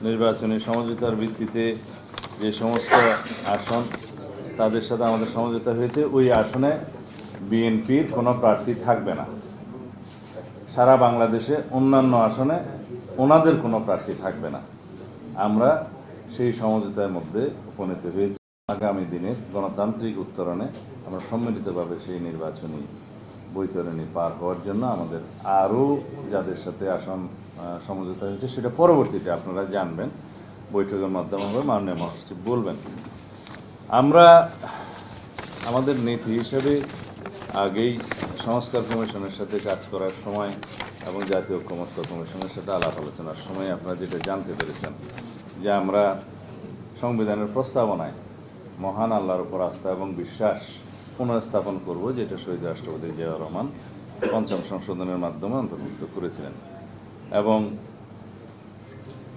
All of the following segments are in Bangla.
নির্বাচনী সমঝোতার ভিত্তিতে যে সমস্ত আসন তাদের সাথে আমাদের সমঝোতা হয়েছে, ওই আসনে বিএনপির কোনো প্রার্থী থাকবে না। সারা বাংলাদেশে অন্যান্য আসনে ওনাদের কোনো প্রার্থী থাকবে না। আমরা সেই সমঝোতার মধ্যে উপনীত হয়েছি। আগামী দিনের গণতান্ত্রিক উত্তরণে আমরা সম্মিলিতভাবে সেই নির্বাচনী বৈতরণী পার হওয়ার জন্য আমাদের আরও যাদের সাথে আসন সমঝোতা হয়েছে সেটা পরবর্তীতে আপনারা জানবেন, বৈঠকের মাধ্যমে মাননীয় মহাসচিব বলবেন। আমরা আমাদের নীতি হিসেবে আগেই সংস্কার কমিশনের সাথে কাজ করার সময় এবং জাতীয় ঐক্যমত্য কমিশনের সাথে আলাপ আলোচনার সময় আপনারা যেটা জানতে পেরেছেন যে আমরা সংবিধানের প্রস্তাবনায় মহান আল্লাহর উপর আস্থা এবং বিশ্বাস পুনঃস্থাপন করব, যেটা শহীদ রাষ্ট্রপতি জিয়াউর রহমান পঞ্চম সংশোধনের মাধ্যমে অন্তর্ভুক্ত করেছিলেন, এবং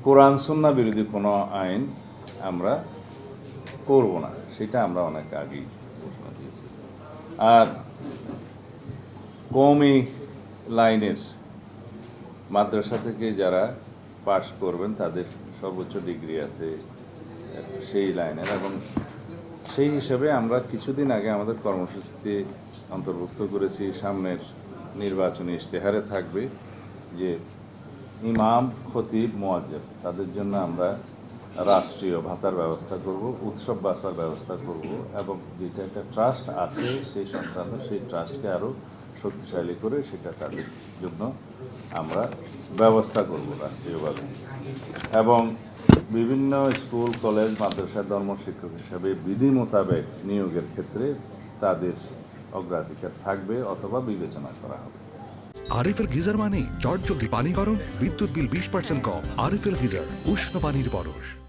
কোরআন সুন্নাহ বিরোধী কোনো আইন আমরা করব না, সেটা আমরা অনেক আগেই ঘোষণা দিয়েছি। আর কওমি লাইনের মাদ্রাসা থেকে যারা পাশ করবেন তাদের সর্বোচ্চ ডিগ্রি আছে সেই লাইনের, এবং সেই হিসেবে আমরা কিছুদিন আগে আমাদের কর্মসূচিতে অন্তর্ভুক্ত করেছি, সামনের নির্বাচনী ইশতেহারে থাকবে যে ইমাম, খতিব, মুয়াজ্জিন তাদের জন্য আমরা রাষ্ট্রীয় ভাতার ব্যবস্থা করব, উৎসব ভাতার ব্যবস্থা করব, এবং যেটা একটা ট্রাস্ট আছে সেই সংক্রান্ত সেই ট্রাস্টকে আরও শক্তিশালী করে সেটা তাদের জন্য আমরা ব্যবস্থা করব রাষ্ট্রীয়ভাবে। এবং বিভিন্ন স্কুল, কলেজ, মাদ্রাসা ধর্ম শিক্ষক হিসাবে বিধি মোতাবেক নিয়োগের ক্ষেত্রে তাদের অগ্রাধিকার থাকবে অথবা বিবেচনা করা হবে। আরএফএল গিজার মানে চটজলদি পানি গরম, বিদ্যুৎ বিল 20% কম। আরএফএল গিজার, উষ্ণ পানির পরশ।